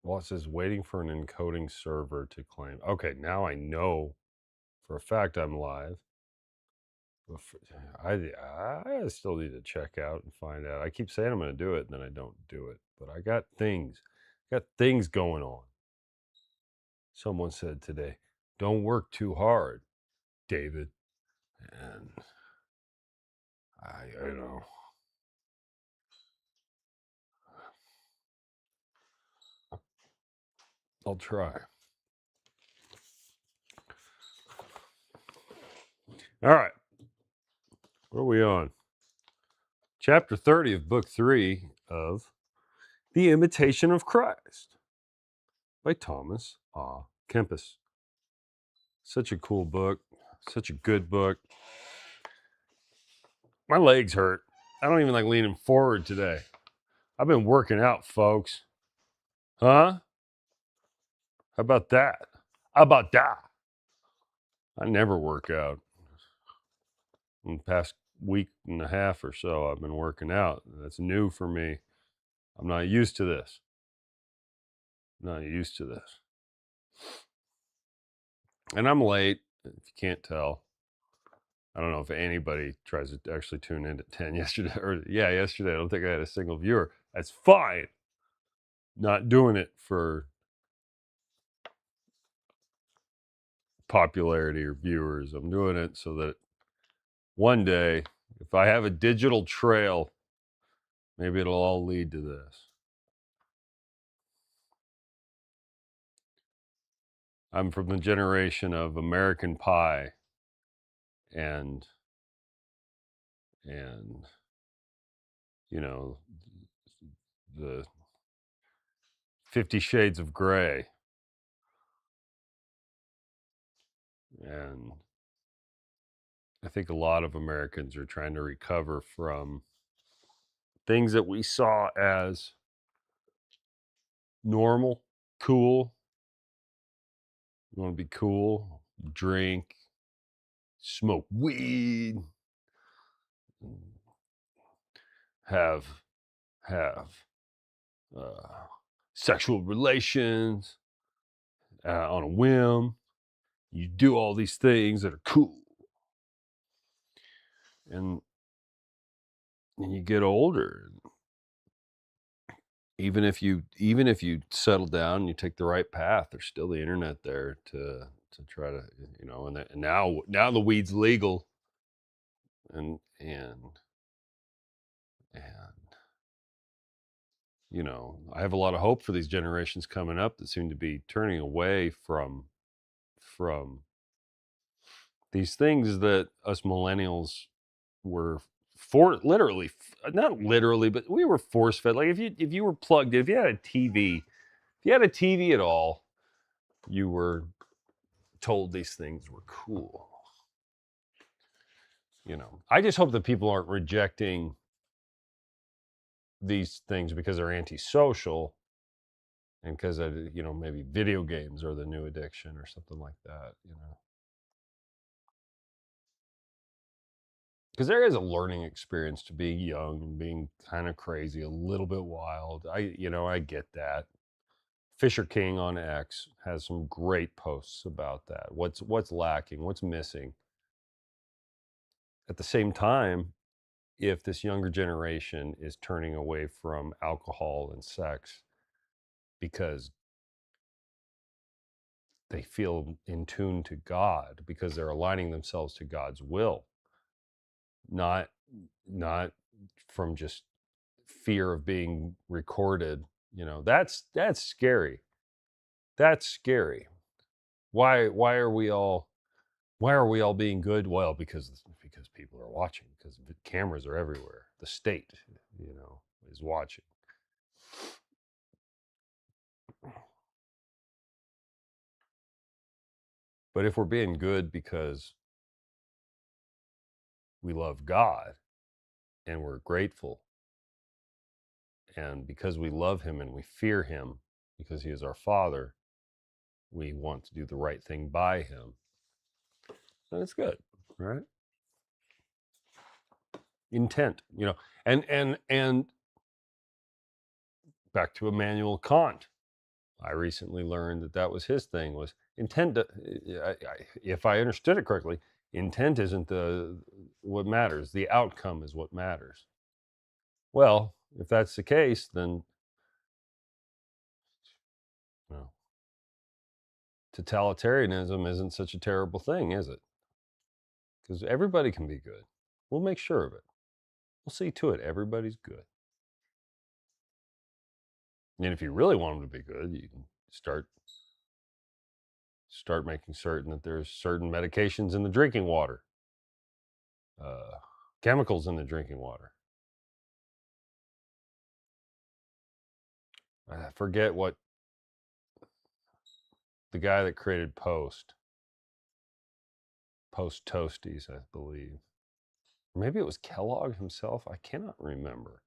Well, it says waiting for an encoding server to claim. Okay, now I know for a fact I'm live. But I still need to check out and find out. I keep saying I'm going to do it, and then I don't do it. But I got things going on. Someone said today, "Don't work too hard, David," and I know. I'll try. All right. What are we on? Chapter 30 of book 3 of The Imitation of Christ by Thomas Kempis. Such a cool book. Such a good book. My legs hurt. I don't even like leaning forward today. I've been working out, folks. Huh? How about that? How about that? I never work out. In the past week and a half or so, I've been working out. That's new for me. I'm not used to this. Not used to this. And I'm late, if you can't tell. I don't know if anybody tries to actually tune in at 10 yesterday. Yesterday. I don't think I had a single viewer. That's fine. Not doing it for popularity or viewers. I'm doing it so that one day, if I have a digital trail, maybe it'll all lead to this. I'm from the generation of American Pie and you know, the 50 Shades of Grey. And I think a lot of Americans are trying to recover from things that we saw as normal, cool. You want to be cool, drink, smoke weed, have uh, sexual relations on a whim. You do all these things that are cool, and you get older. Even if you settle down and you take the right path, there's still the internet there to try to, and now the weed's legal, and I have a lot of hope for these generations coming up that seem to be turning away from these things that us millennials were literally, not literally, but we were force fed. Like if you were plugged in, if you had a TV at all, you were told these things were cool. I just hope that people aren't rejecting these things because they're antisocial and because maybe video games are the new addiction or something like that. Because there is a learning experience to being young and being kind of crazy, a little bit wild. I get that. Fisher King on X has some great posts about that. What's lacking? What's missing? At the same time, if this younger generation is turning away from alcohol and sex because they feel in tune to God, because they're aligning themselves to God's will, not from just fear of being recorded, that's scary. That's scary. Why are we all being good? Well, because people are watching, because the cameras are everywhere. The state, is watching. But if we're being good because we love God and we're grateful, and because we love him and we fear him because he is our Father, we want to do the right thing by him, then it's good, right? Intent, and back to Immanuel Kant. I recently learned that that was his thing, was intent. If I understood it correctly, intent isn't what matters. The outcome is what matters. Well, if that's the case, then you know, totalitarianism isn't such a terrible thing, is it? Because everybody can be good. We'll make sure of it. We'll see to it everybody's good. And if you really want them to be good, you can start making certain that there's certain medications in the drinking water, uh, chemicals in the drinking water. I forget what the guy that created Post Toasties, I believe. Or maybe it was Kellogg himself. I cannot remember.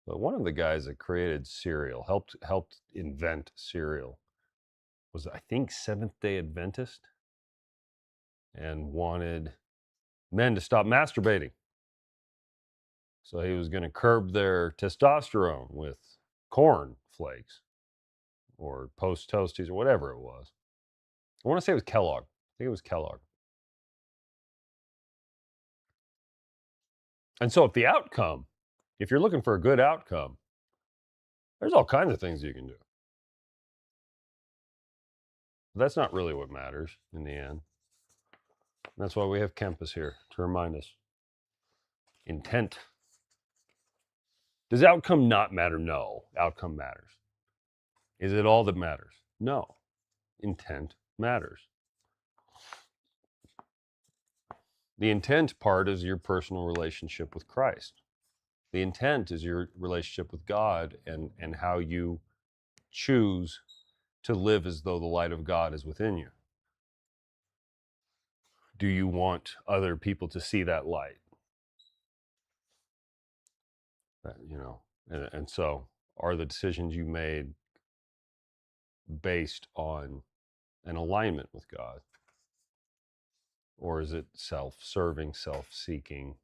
But one of the guys that created cereal, helped invent cereal, was, I think, Seventh-day Adventist, and wanted men to stop masturbating. So he was going to curb their testosterone with corn flakes or Post Toasties or whatever it was. I want to say it was Kellogg. I think it was Kellogg. And so if you're looking for a good outcome, there's all kinds of things you can do. But that's not really what matters in the end. And that's why we have Kempis here to remind us. Intent. Does outcome not matter? No, outcome matters. Is it all that matters? No, intent matters. The intent part is your personal relationship with Christ. The intent is your relationship with God and how you choose to live as though the light of God is within you. Do you want other people to see that light? And so are the decisions you made based on an alignment with God? Or is it self-serving, self-seeking?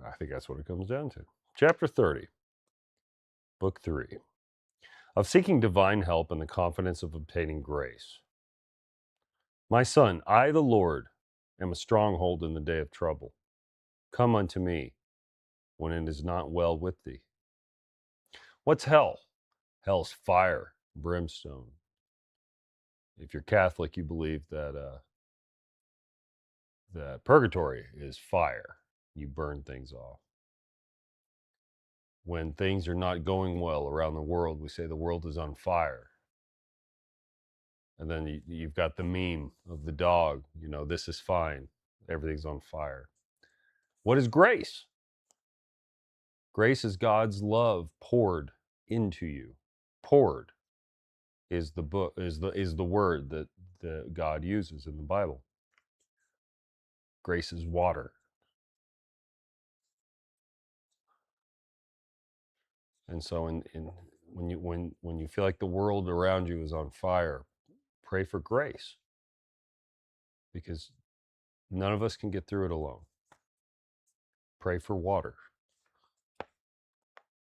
I think that's what it comes down to. Chapter 30, Book 3, of seeking divine help and the confidence of obtaining grace. My son, I, the Lord, am a stronghold in the day of trouble. Come unto me when it is not well with thee. What's hell? Hell's fire, brimstone. If you're Catholic, you believe that purgatory is fire. You burn things off. When things are not going well around the world, we say the world is on fire. And then you've got the meme of the dog, this is fine. Everything's on fire. What is grace? Grace is God's love poured into you. Poured is the word that God uses in the Bible. Grace is water. And so when you feel like the world around you is on fire, pray for grace, because none of us can get through it alone. Pray for water.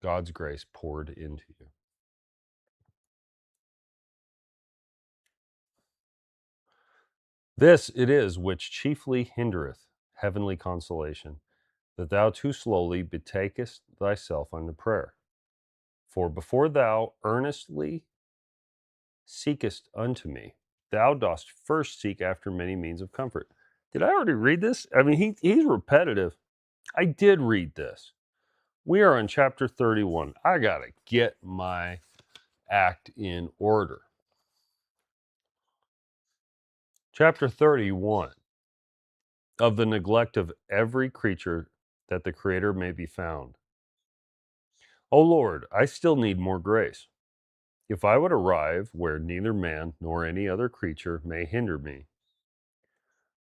God's grace poured into you. This it is which chiefly hindereth heavenly consolation, that thou too slowly betakest thyself unto prayer. For before thou earnestly seekest unto me, thou dost first seek after many means of comfort. Did I already read this? I mean, he's repetitive. I did read this. We are on chapter 31. I got to get my act in order. Chapter 31, of the neglect of every creature, that the Creator may be found. O Lord, I still need more grace. If I would arrive where neither man nor any other creature may hinder me.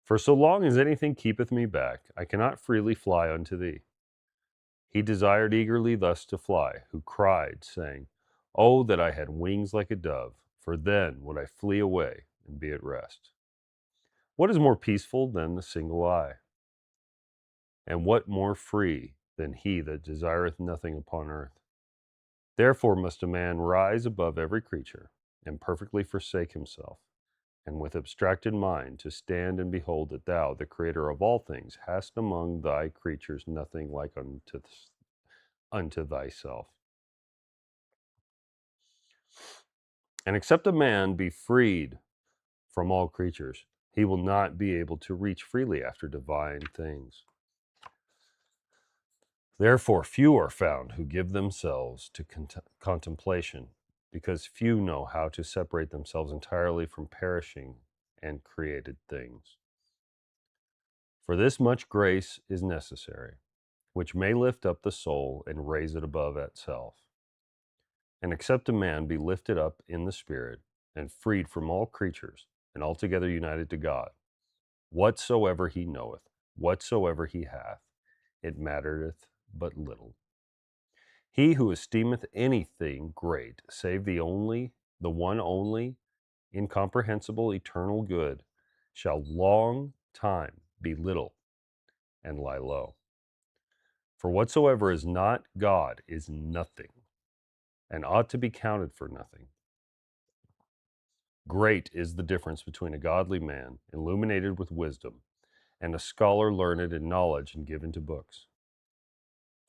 For so long as anything keepeth me back, I cannot freely fly unto thee. He desired eagerly thus to fly, who cried, saying, Oh, that I had wings like a dove, for then would I flee away and be at rest. What is more peaceful than the single eye? And what more free than he that desireth nothing upon earth? Therefore must a man rise above every creature, and perfectly forsake himself, and with abstracted mind to stand and behold that thou, the Creator of all things, hast among thy creatures nothing like unto thyself. And except a man be freed from all creatures, he will not be able to reach freely after divine things. Therefore, few are found who give themselves to contemplation, because few know how to separate themselves entirely from perishing and created things. For this much grace is necessary, which may lift up the soul and raise it above itself. And except a man be lifted up in the Spirit, and freed from all creatures, and altogether united to God, whatsoever he knoweth, whatsoever he hath, it mattereth but little. He who esteemeth anything great, save the one only, incomprehensible, eternal good, shall long time be little and lie low. For whatsoever is not God is nothing, and ought to be counted for nothing. Great is the difference between a godly man, illuminated with wisdom, and a scholar learned in knowledge and given to books.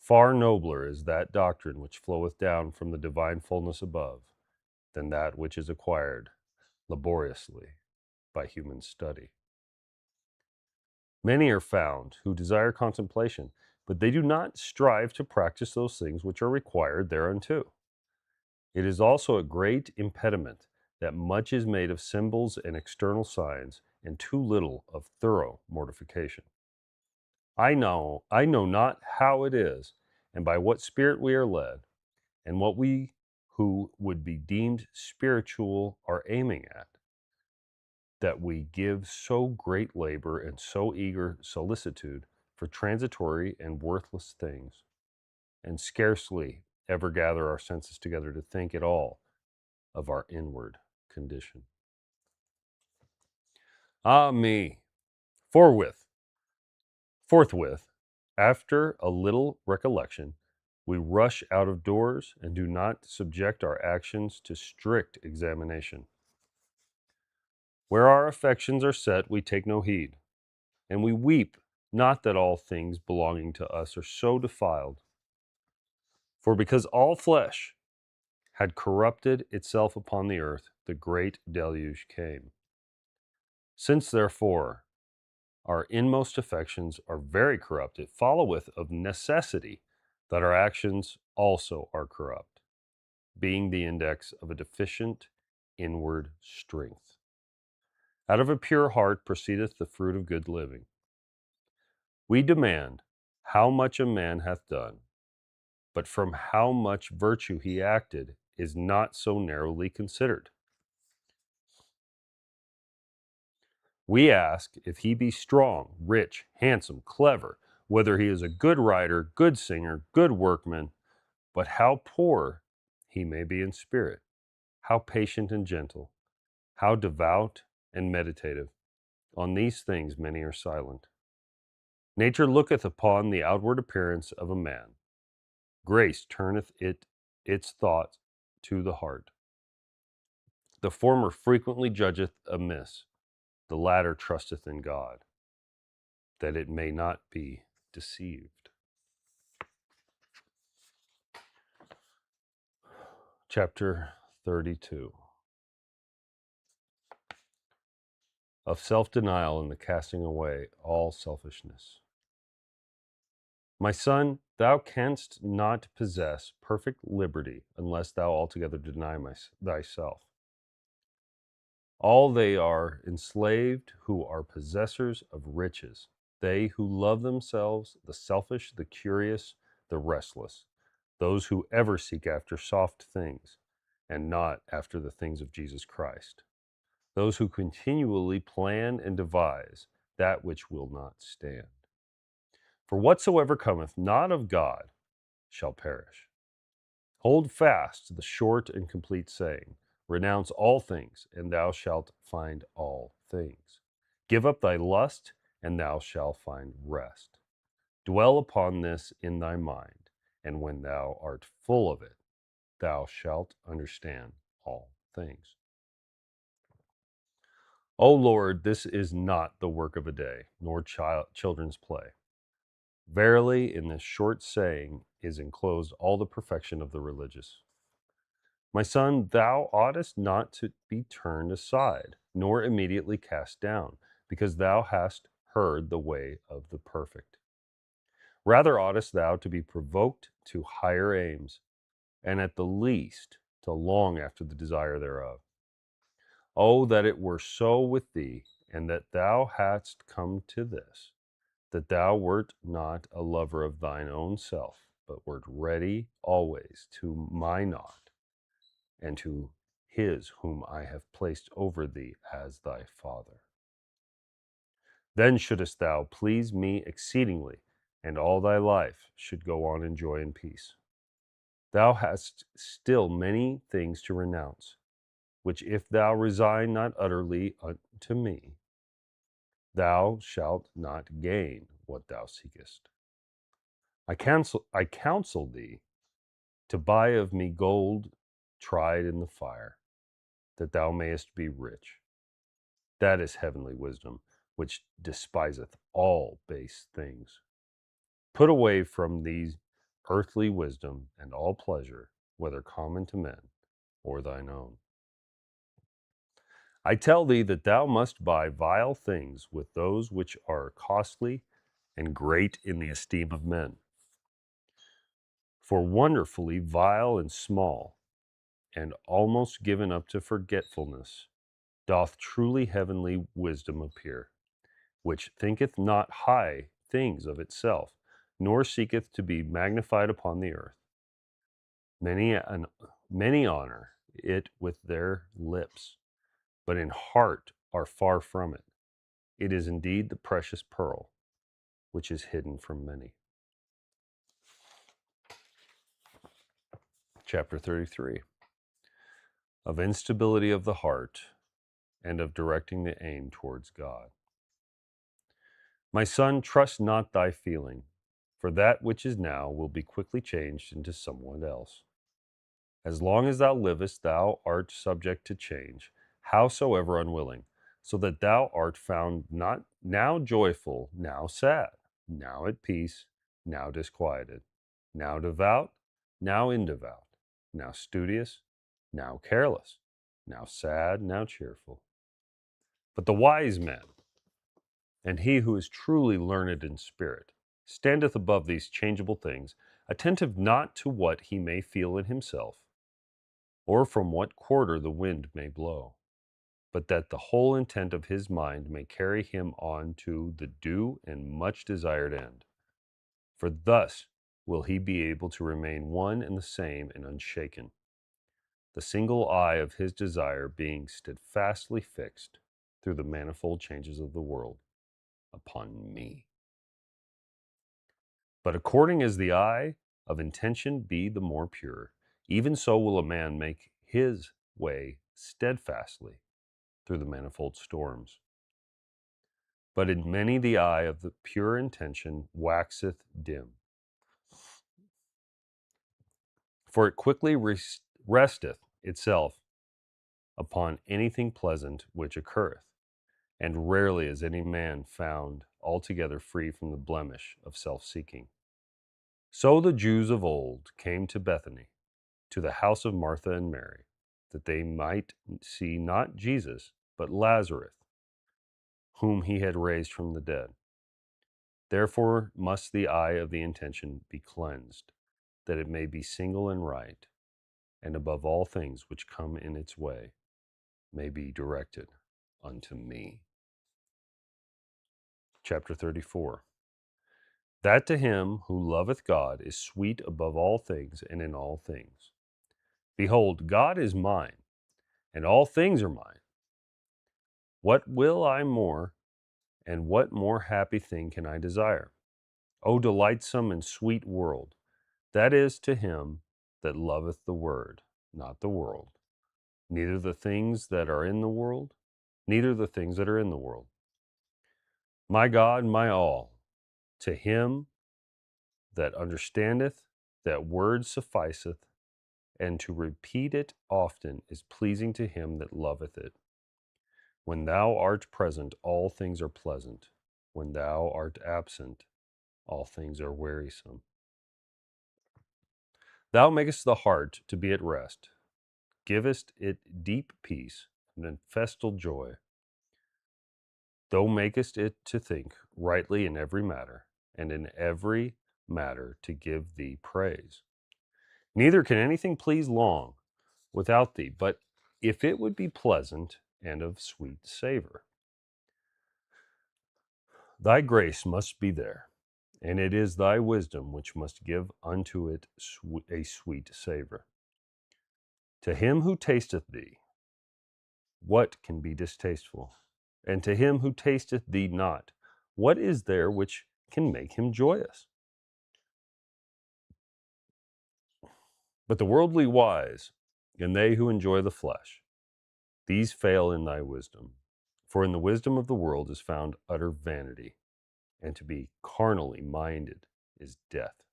Far nobler is that doctrine which floweth down from the divine fullness above, than that which is acquired laboriously by human study. Many are found who desire contemplation, but they do not strive to practice those things which are required thereunto. It is also a great impediment that much is made of symbols and external signs, and too little of thorough mortification. I know not how it is, and by what spirit we are led, and what we who would be deemed spiritual are aiming at, that we give so great labor and so eager solicitude for transitory and worthless things, and scarcely ever gather our senses together to think at all of our inward condition. Ah me! Forthwith, after a little recollection, we rush out of doors and do not subject our actions to strict examination. Where our affections are set, we take no heed, and we weep not that all things belonging to us are so defiled. For because all flesh had corrupted itself upon the earth, the great deluge came. Since, therefore, our inmost affections are very corrupt, it followeth of necessity that our actions also are corrupt, being the index of a deficient inward strength. Out of a pure heart proceedeth the fruit of good living. We demand how much a man hath done, but from how much virtue he acted is not so narrowly considered. We ask if he be strong, rich, handsome, clever, whether he is a good writer, good singer, good workman, but how poor he may be in spirit, how patient and gentle, how devout and meditative. On these things many are silent. Nature looketh upon the outward appearance of a man. Grace turneth its thoughts to the heart. The former frequently judgeth amiss, the latter trusteth in God, that it may not be deceived. Chapter 32 of self-denial and the casting away all selfishness. My son, thou canst not possess perfect liberty unless thou altogether deny thyself. All they are enslaved who are possessors of riches, they who love themselves, the selfish, the curious, the restless, those who ever seek after soft things and not after the things of Jesus Christ, those who continually plan and devise that which will not stand. For whatsoever cometh not of God shall perish. Hold fast the short and complete saying, renounce all things, and thou shalt find all things. Give up thy lust, and thou shalt find rest. Dwell upon this in thy mind, and when thou art full of it, thou shalt understand all things. O Lord, this is not the work of a day, nor children's play. Verily, in this short saying is enclosed all the perfection of the religious. My son, thou oughtest not to be turned aside, nor immediately cast down, because thou hast heard the way of the perfect. Rather oughtest thou to be provoked to higher aims, and at the least to long after the desire thereof. Oh, that it were so with thee, and that thou hadst come to this, that thou wert not a lover of thine own self, but wert ready always to my nod, and to his whom I have placed over thee as thy father. Then shouldest thou please me exceedingly, and all thy life should go on in joy and peace. Thou hast still many things to renounce, which if thou resign not utterly unto me, thou shalt not gain what thou seekest. I counsel thee to buy of me gold tried in the fire, that thou mayest be rich. That is heavenly wisdom, which despiseth all base things. Put away from these earthly wisdom and all pleasure, whether common to men or thine own. I tell thee that thou must buy vile things with those which are costly and great in the esteem of men. For wonderfully vile and small, and almost given up to forgetfulness, doth truly heavenly wisdom appear, which thinketh not high things of itself, nor seeketh to be magnified upon the earth. Many honor it with their lips, but in heart are far from it. It is indeed the precious pearl, which is hidden from many. Chapter 33, of instability of the heart and of directing the aim towards God. My son, trust not thy feeling, for that which is now will be quickly changed into somewhat else. As long as thou livest, thou art subject to change, howsoever unwilling, so that thou art found not now joyful, now sad, now at peace, now disquieted, now devout, now indevout, now studious, now careless, now sad, now cheerful. But the wise man, and he who is truly learned in spirit, standeth above these changeable things, attentive not to what he may feel in himself, or from what quarter the wind may blow, but that the whole intent of his mind may carry him on to the due and much desired end. For thus will he be able to remain one and the same and unshaken, the single eye of his desire being steadfastly fixed through the manifold changes of the world upon me. But according as the eye of intention be the more pure, even so will a man make his way steadfastly through the manifold storms. But in many the eye of the pure intention waxeth dim, for it quickly resteth itself upon anything pleasant which occurreth, and rarely is any man found altogether free from the blemish of self-seeking. So the Jews of old came to Bethany, to the house of Martha and Mary, that they might see not Jesus, but Lazarus, whom he had raised from the dead. Therefore must the eye of the intention be cleansed, that it may be single and right, and above all things which come in its way, may be directed unto me. Chapter 34. That to him who loveth God is sweet above all things and in all things. Behold, God is mine, and all things are mine. What will I more, and what more happy thing can I desire? O delightsome and sweet world, that is to him that loveth the word, not the world, neither the things that are in the world, neither the things that are in the world. My God, my all, to him that understandeth that word sufficeth, and to repeat it often is pleasing to him that loveth it. When thou art present, all things are pleasant. When thou art absent, all things are wearisome. Thou makest the heart to be at rest, givest it deep peace and festal joy. Thou makest it to think rightly in every matter, and in every matter to give thee praise. Neither can anything please long without thee, but if it would be pleasant and of sweet savor. Thy grace must be there, and it is thy wisdom which must give unto it a sweet savor. To him who tasteth thee, what can be distasteful? And to him who tasteth thee not, what is there which can make him joyous? But the worldly wise, and they who enjoy the flesh, these fail in thy wisdom. For in the wisdom of the world is found utter vanity, and to be carnally minded is death.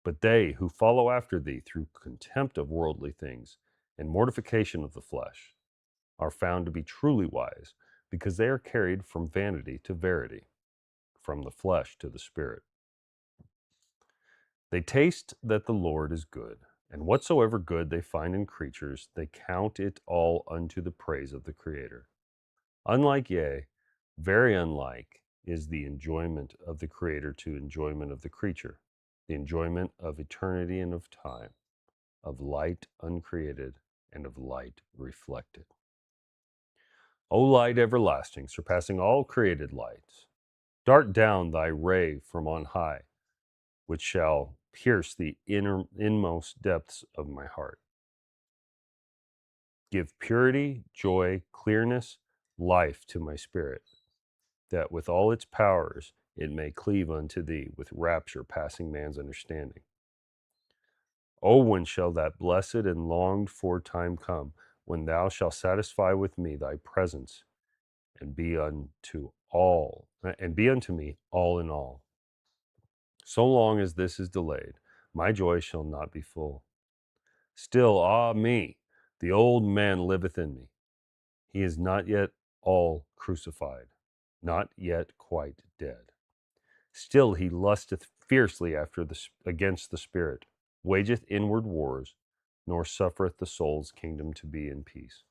But they who follow after thee through contempt of worldly things and mortification of the flesh are found to be truly wise, because they are carried from vanity to verity, from the flesh to the spirit. They taste that the Lord is good, and whatsoever good they find in creatures, they count it all unto the praise of the Creator. Unlike, yea, very unlike, is the enjoyment of the Creator to enjoyment of the creature, the enjoyment of eternity and of time, of light uncreated and of light reflected. O light everlasting, surpassing all created lights, dart down thy ray from on high, which shall pierce the inmost depths of my heart. Give purity, joy, clearness, life to my spirit, that with all its powers it may cleave unto thee with rapture passing man's understanding. O when shall that blessed and longed for time come, when thou shalt satisfy with me thy presence, and be unto me all in all. So long as this is delayed, my joy shall not be full. Still, ah me, the old man liveth in me. He is not yet all crucified, not yet quite dead. Still he lusteth fiercely against the spirit, wageth inward wars, nor suffereth the soul's kingdom to be in peace.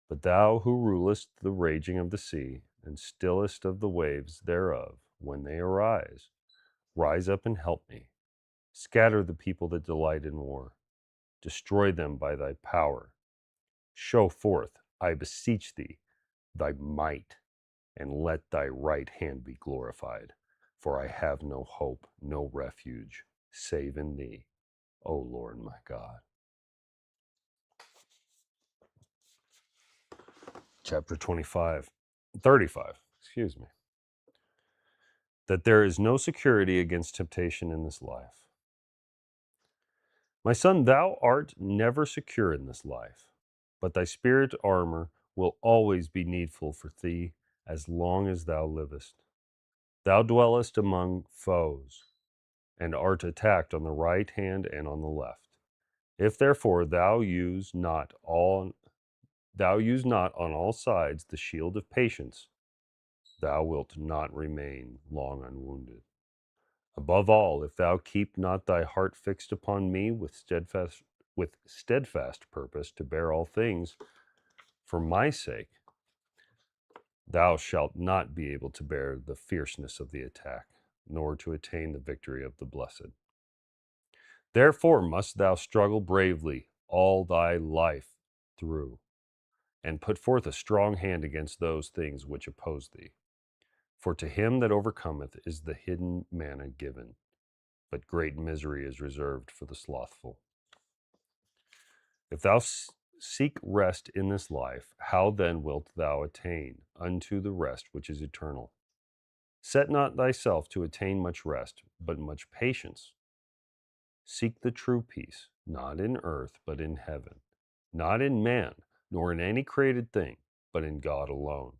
But thou who rulest the raging of the sea, and stillest of the waves thereof, when they arise, rise up and help me. Scatter the people that delight in war. Destroy them by thy power. Show forth, I beseech thee, thy might, and let thy right hand be glorified. For I have no hope, no refuge, save in thee, O Lord my God. Chapter 35, excuse me. That there is no security against temptation in this life. My son, thou art never secure in this life, but thy spirit armor will always be needful for thee as long as thou livest. Thou dwellest among foes, and art attacked on the right hand and on the left. If therefore thou use not on all sides the shield of patience, thou wilt not remain long unwounded. Above all, if thou keep not thy heart fixed upon me with steadfast purpose to bear all things for my sake, thou shalt not be able to bear the fierceness of the attack, nor to attain the victory of the blessed. Therefore must thou struggle bravely all thy life through, and put forth a strong hand against those things which oppose thee. For to him that overcometh is the hidden manna given, but great misery is reserved for the slothful. If thou seek rest in this life, how then wilt thou attain unto the rest which is eternal? Set not thyself to attain much rest, but much patience. Seek the true peace, not in earth, but in heaven, not in man, nor in any created thing, but in God alone.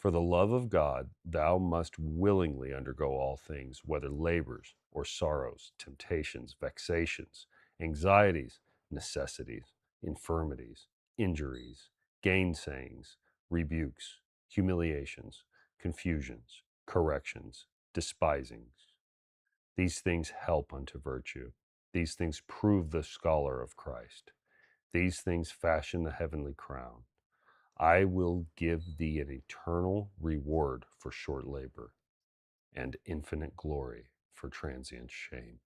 For the love of God, thou must willingly undergo all things, whether labors or sorrows, temptations, vexations, anxieties, necessities, infirmities, injuries, gainsayings, rebukes, humiliations, confusions, corrections, despisings. These things help unto virtue. These things prove the scholar of Christ. These things fashion the heavenly crown. I will give thee an eternal reward for short labor and infinite glory for transient shame.